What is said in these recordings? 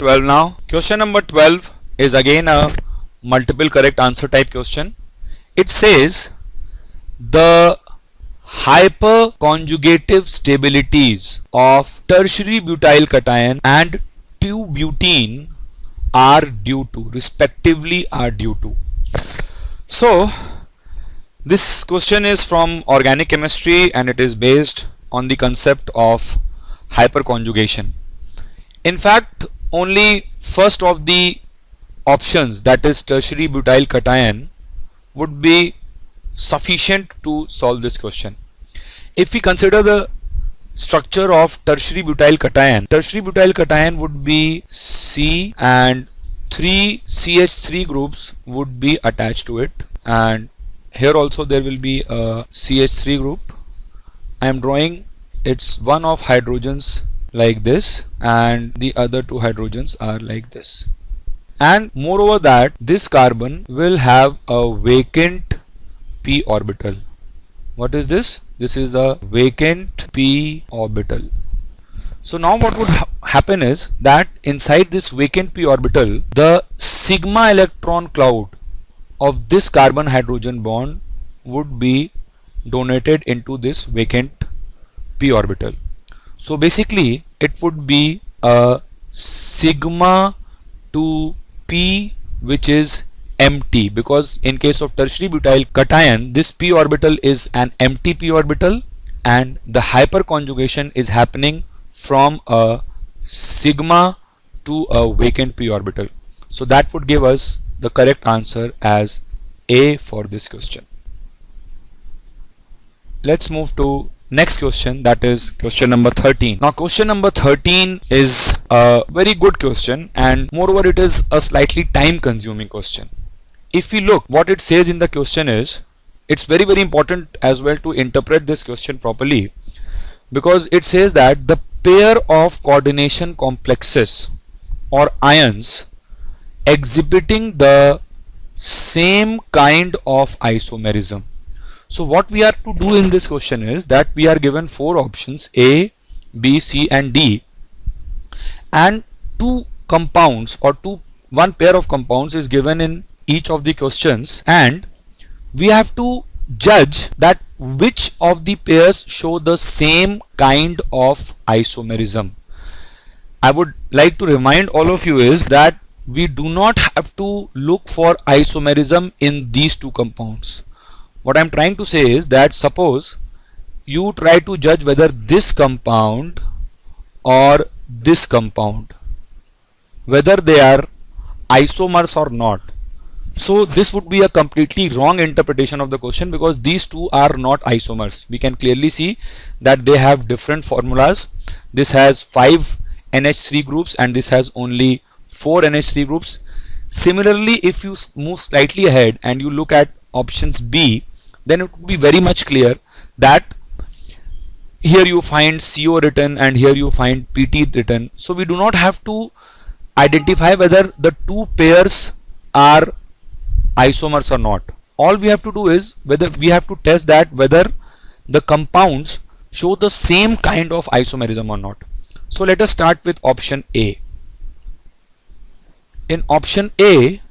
12 now. Question number 12 is again a multiple correct answer type question. It says the hyperconjugative stabilities of tertiary butyl cation and 2-butene are due to, respectively are due to. So this question is from organic chemistry and it is based on the concept of hyperconjugation. In fact, only first of the options, that is tertiary butyl cation, would be sufficient to solve this question. If we consider the structure of tertiary butyl cation would be C and 3 CH3 groups would be attached to it, and here also there will be a CH3 group. I am drawing its one of hydrogens like this and the other two hydrogens are like this, and moreover that this carbon will have a vacant p orbital. What is this? This is a vacant p orbital. So now what would happen is that inside this vacant p orbital, the sigma electron cloud of this carbon hydrogen bond would be donated into this vacant p orbital. So basically it would be a sigma to p which is empty, because in case of tertiary butyl cation this p orbital is an empty p orbital and the hyperconjugation is happening from a sigma to a vacant p orbital. So that would give us the correct answer as A for this question. Let's move to next question, that is question number 13. Now question number 13 is a very good question and moreover it is a slightly time consuming question. If we look what it says in the question is, it's very important as well to interpret this question properly, because it says that the pair of coordination complexes or ions exhibiting the same kind of isomerism. So what we are to do in this question is that we are given four options A, B, C and D, and two compounds or one pair of compounds is given in each of the questions, and we have to judge that which of the pairs show the same kind of isomerism. I would like to remind all of you is that we do not have to look for isomerism in these two compounds. What I am trying to say is that suppose you try to judge whether this compound or this compound, whether they are isomers or not. So this would be a completely wrong interpretation of the question, because these two are not isomers. We can clearly see that they have different formulas. This has 5 NH3 groups and this has only 4 NH3 groups. Similarly, if you move slightly ahead and you look at options B, then it would be very much clear that here you find CO written and here you find PT written. So we do not have to identify whether the two pairs are isomers or not. All we have to do is whether we have to test that whether the compounds show the same kind of isomerism or not. So let us start with option A. In option A,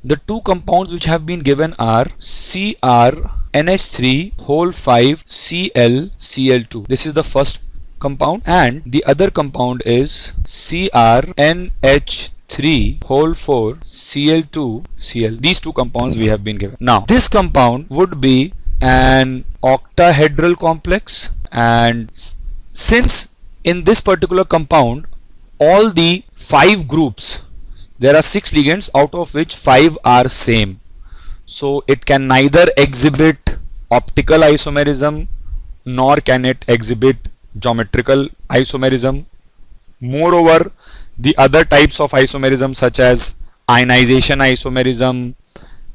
the two compounds which have been given are CrNH3 whole 5 Cl Cl2. This is the first compound, and the other compound is CrNH3 whole 4 Cl2 Cl. These two compounds we have been given. Now this compound would be an octahedral complex, and since in this particular compound all the 5 groups, there are 6 ligands out of which 5 are same, so it can neither exhibit optical isomerism nor can it exhibit geometrical isomerism. Moreover, the other types of isomerism such as ionization isomerism,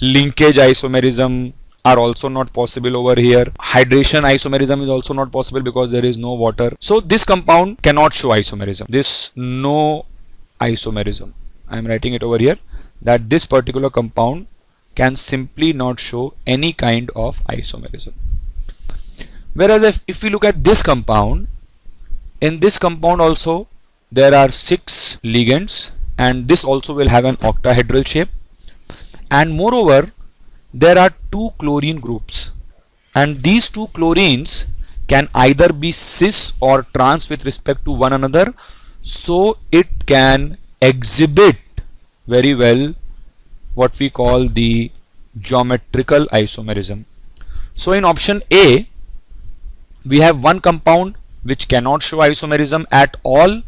linkage isomerism are also not possible over here. Hydration isomerism is also not possible because there is no water. So this compound cannot show isomerism. This no isomerism. I am writing it over here that this particular compound can simply not show any kind of isomerism. Whereas if we look at this compound, in this compound also there are 6 ligands and this also will have an octahedral shape. And moreover, there are two chlorine groups, and these two chlorines can either be cis or trans with respect to one another, so it can exhibit very well what we call the geometrical isomerism. So in option A, we have one compound which cannot show isomerism at all,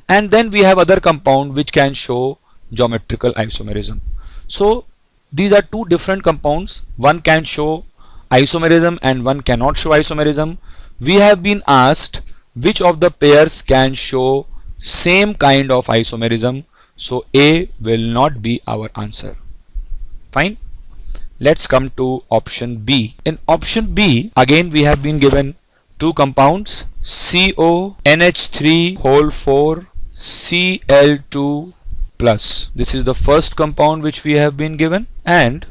and then we have other compound which can show geometrical isomerism. So these are two different compounds. One can show isomerism and one cannot show isomerism. We have been asked which of the pairs can show same kind of isomerism, so A will not be our answer. Fine. Let's come to option B. In option B, again we have been given two compounds, CONH3 whole 4 Cl2 plus. This is the first compound which we have been given, and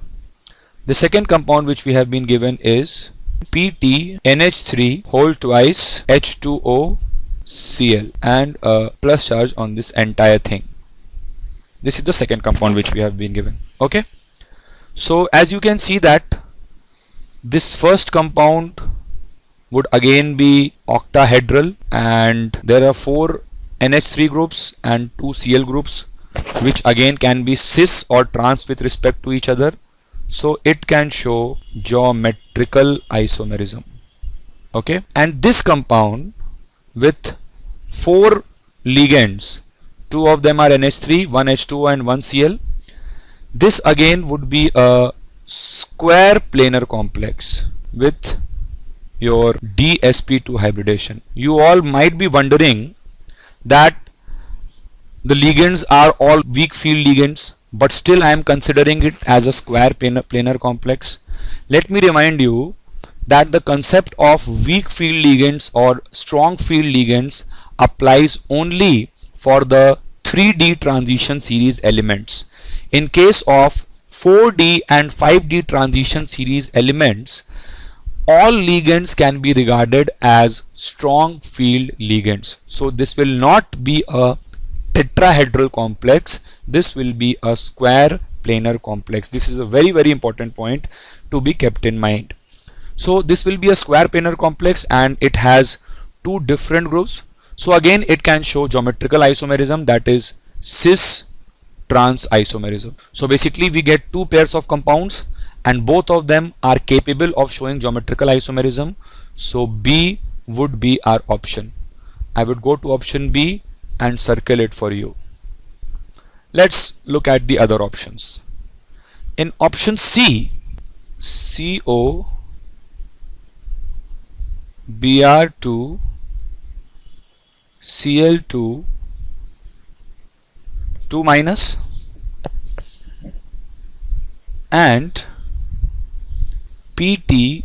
the second compound which we have been given is PTNH3 whole twice H2O Cl, and a plus charge on this entire thing. This is the second compound which we have been given. Okay, so as you can see that this first compound would again be octahedral, and there are 4 NH3 groups and 2 Cl groups, which again can be cis or trans with respect to each other, so it can show geometrical isomerism. Okay, and this compound with 4 ligands, 2 of them are NH3, 1 H2O and 1 Cl, this again would be a square planar complex with your dsp2 hybridation. You all might be wondering that the ligands are all weak field ligands, but still I am considering it as a square planar complex. Let me remind you that the concept of weak field ligands or strong field ligands applies only for the 3D transition series elements. In case of 4D and 5D transition series elements, all ligands can be regarded as strong field ligands. So this will not be a tetrahedral complex, this will be a square planar complex. This is a very important point to be kept in mind. So this will be a square planar complex and it has two different groups. So again it can show geometrical isomerism, that is cis trans isomerism. So basically we get two pairs of compounds and both of them are capable of showing geometrical isomerism. So B would be our option. I would go to option B and circle it for you. Let's look at the other options. In option C, CO Br2 Cl2 2 minus and PT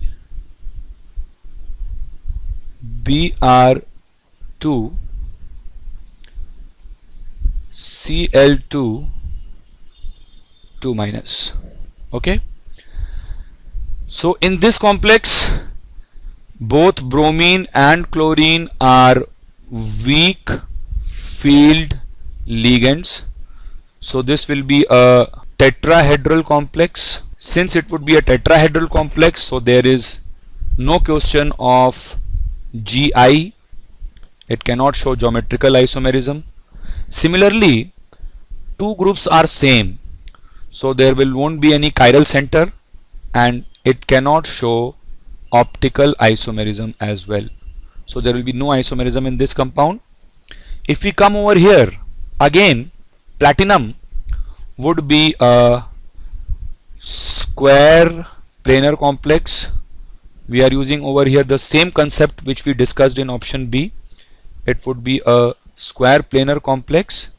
Br2 Cl2 2 minus. Okay, so in this complex both bromine and chlorine are weak field ligands, so this will be a tetrahedral complex. Since it would be a tetrahedral complex, so there is no question of GI, it cannot show geometrical isomerism. Similarly, two groups are same, so there won't be any chiral center and it cannot show optical isomerism as well. So there will be no isomerism in this compound. If we come over here, again platinum would be a square planar complex. We are using over here the same concept which we discussed in option B. It would be a square planar complex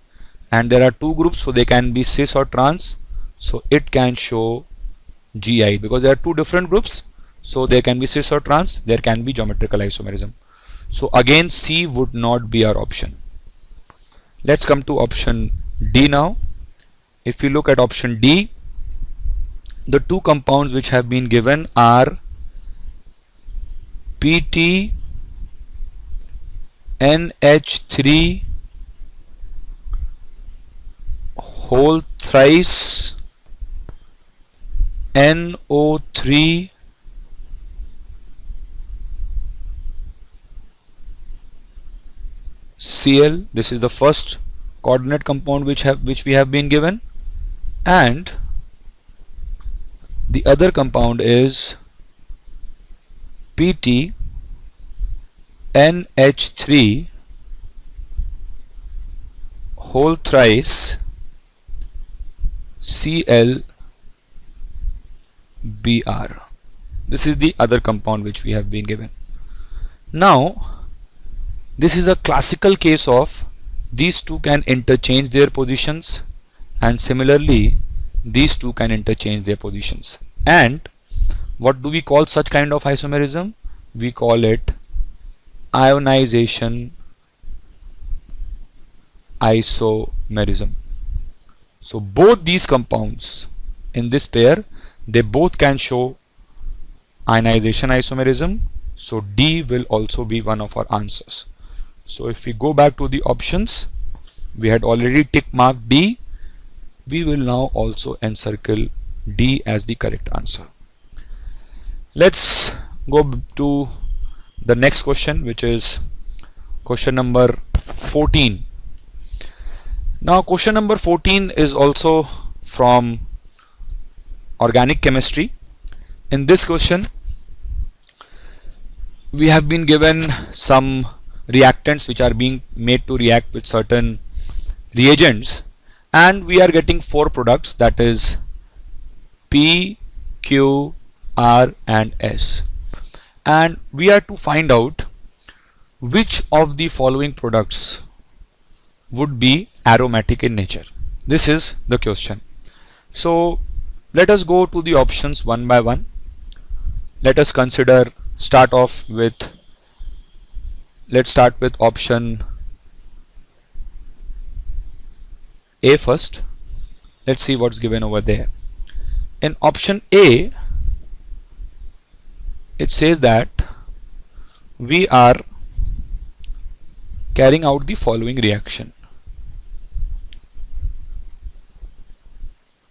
and there are two groups, so they can be cis or trans, so it can show GI because there are two different groups, so there can be cis or trans, there can be geometrical isomerism. So again C would not be our option. Let's come to option D now. If you look at option D, the two compounds which have been given are PT NH3 whole thrice NO3 Cl. This is the first coordinate compound which we have been given, and the other compound is PT NH3 whole thrice Cl Br. This is the other compound which we have been given. Now this is a classical case of these two can interchange their positions, and similarly these two can interchange their positions. And what do we call such kind of isomerism? We call it ionization isomerism. So both these compounds in this pair, they both can show ionization isomerism. So D will also be one of our answers. So if we go back to the options, we had already tick marked D. We will now also encircle D as the correct answer. Let's go to the next question, which is question number 14. Now question number 14 is also from organic chemistry. In this question we have been given some reactants which are being made to react with certain reagents, and we are getting four products, that is P, Q, R and S, and we are to find out which of the following products would be aromatic in nature. This is the question. So let us go to the options one by one. Let us consider, let's start with option A first. Let's see what's given over there. In option A, it says that we are carrying out the following reaction.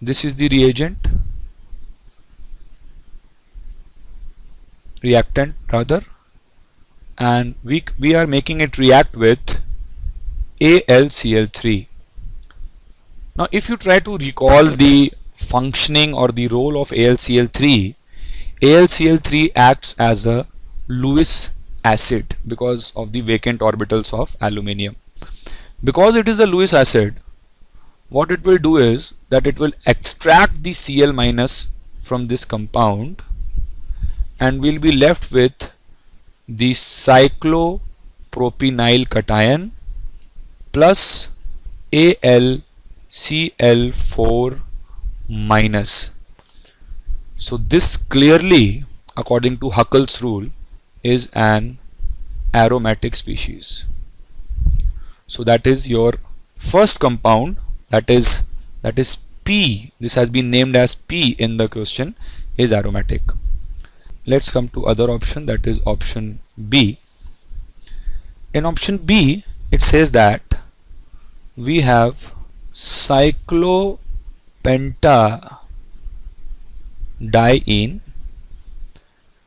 This is the reactant rather, and we are making it react with AlCl3. Now if you try to recall the functioning or the role of AlCl3, AlCl3 acts as a Lewis acid because of the vacant orbitals of aluminium. Because it is a Lewis acid, what it will do is that it will extract the Cl minus from this compound, and we'll be left with the cyclopropynyl cation plus AlCl4 minus. So this clearly, according to Huckel's rule, is an aromatic species. So that is your first compound, that is P. This has been named as P in the question, is aromatic. Let's come to other option, that is option B. In option B, it says that we have cyclopentadiene,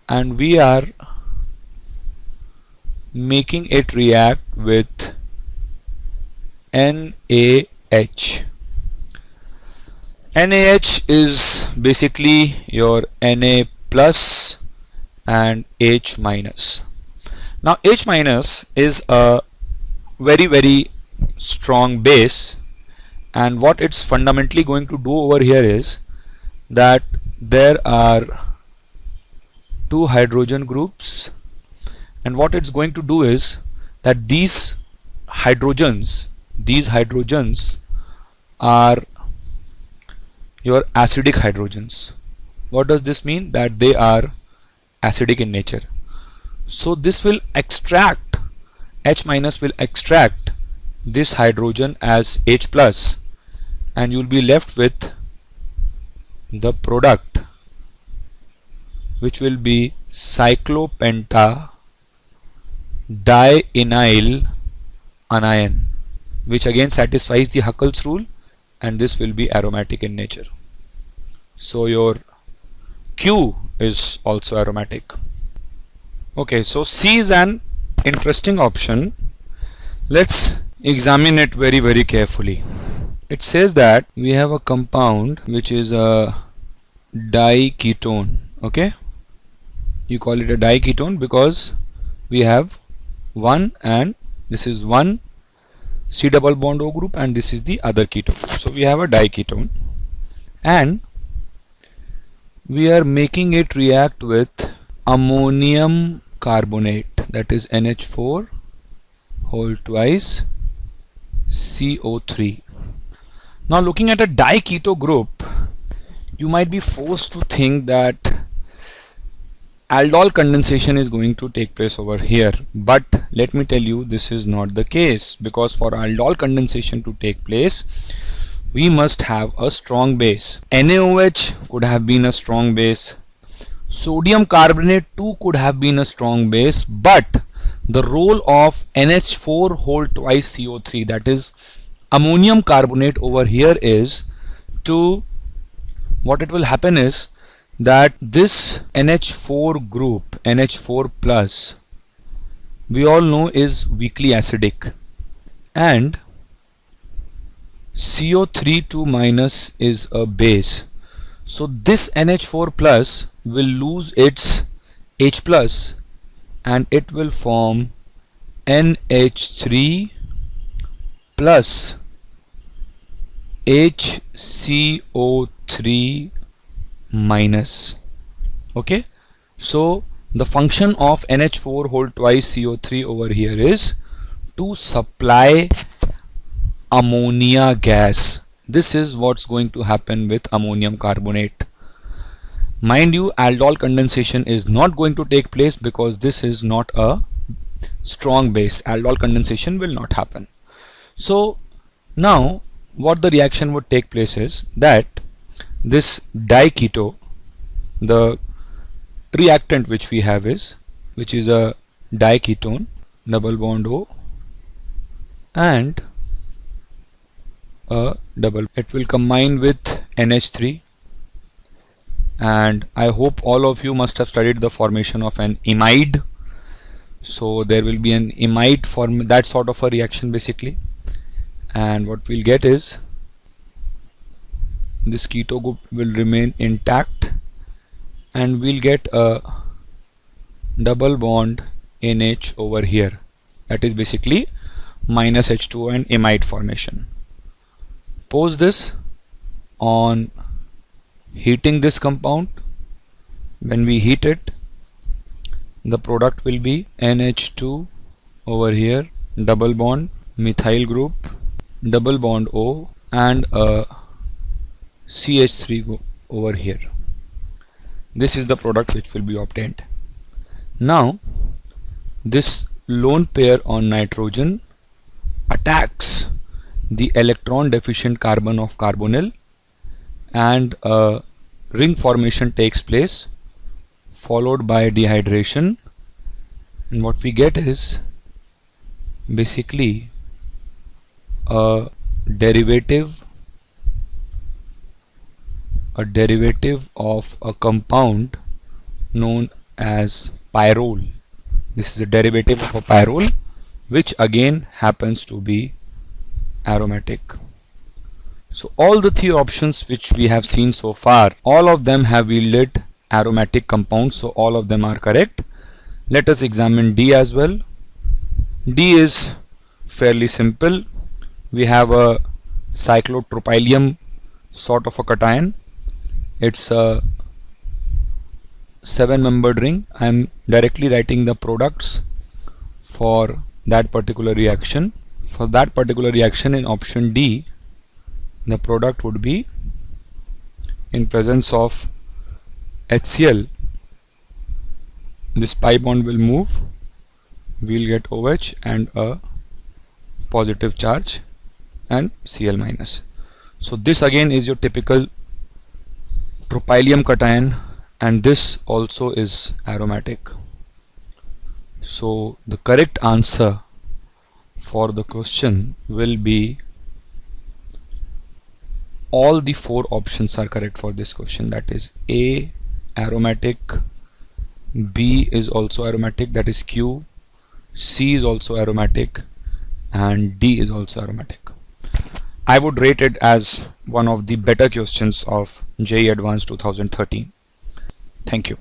and we are making it react with NaH. NaH is basically your Na plus and H minus. Now H minus is a very strong base, and what it's fundamentally going to do over here is that there are two hydrogen groups, and what it's going to do is that these hydrogens are your acidic hydrogens. What does this mean? That they are acidic in nature. So this will extract, H minus will extract this hydrogen as H plus, and you will be left with the product which will be cyclopentadienyl anion, which again satisfies the Huckel's rule and this will be aromatic in nature. So your Q is also aromatic. Okay, so C is an interesting option. Let's examine it very carefully. It says that we have a compound which is a diketone. Okay, you call it a diketone because we have one, and this is one C double bond O group and this is the other ketone. So we have a diketone and we are making it react with ammonium carbonate, that is NH4 whole twice CO3. Now looking at a diketo group, you might be forced to think that aldol condensation is going to take place over here, but let me tell you this is not the case, because for aldol condensation to take place we must have a strong base. NaOH could have been a strong base, sodium carbonate too could have been a strong base, but the role of NH4 whole twice CO3, that is ammonium carbonate over here, is to, what it will happen is that this NH4 group, NH4 plus, we all know is weakly acidic, and CO3 minus is a base. So this NH4 plus will lose its H plus and it will form NH3 plus HCO3 minus. Okay, so the function of NH4 whole twice CO3 over here is to supply ammonia gas. This is what's going to happen with ammonium carbonate. Mind you, aldol condensation is not going to take place because this is not a strong base. Aldol condensation will not happen. So now what the reaction would take place is that this diketo, the reactant which we have is, which is a diketone, double bond O and a double, it will combine with NH3, and I hope all of you must have studied the formation of an imide. So there will be an imide form, that sort of a reaction basically, and what we'll get is this keto group will remain intact and we'll get a double bond NH over here, that is basically minus H2O and imide formation. Pose this on heating this compound. When we heat it, the product will be NH2 over here, double bond methyl group, double bond O and a CH3 over here. This is the product which will be obtained. Now this lone pair on nitrogen attacks the electron deficient carbon of carbonyl and a ring formation takes place, followed by dehydration, and what we get is basically a derivative of a compound known as pyrrole. This is a derivative of a pyrrole which again happens to be aromatic. So all the three options which we have seen so far, all of them have yielded aromatic compounds, so all of them are correct. Let us examine D as well. D is fairly simple. We have a cyclotropylium sort of a cation. It's a 7-membered ring. I am directly writing the products for that particular reaction. For that particular reaction in option D, the product would be, in presence of HCl, this pi bond will move, we'll get OH and a positive charge and Cl minus. So this again is your typical tropylium cation, and this also is aromatic. So the correct answer for the question will be all the four options are correct for this question. That is A, aromatic, B is also aromatic, that is Q, C is also aromatic, and D is also aromatic. I would rate it as one of the better questions of JEE Advanced 2013. Thank you.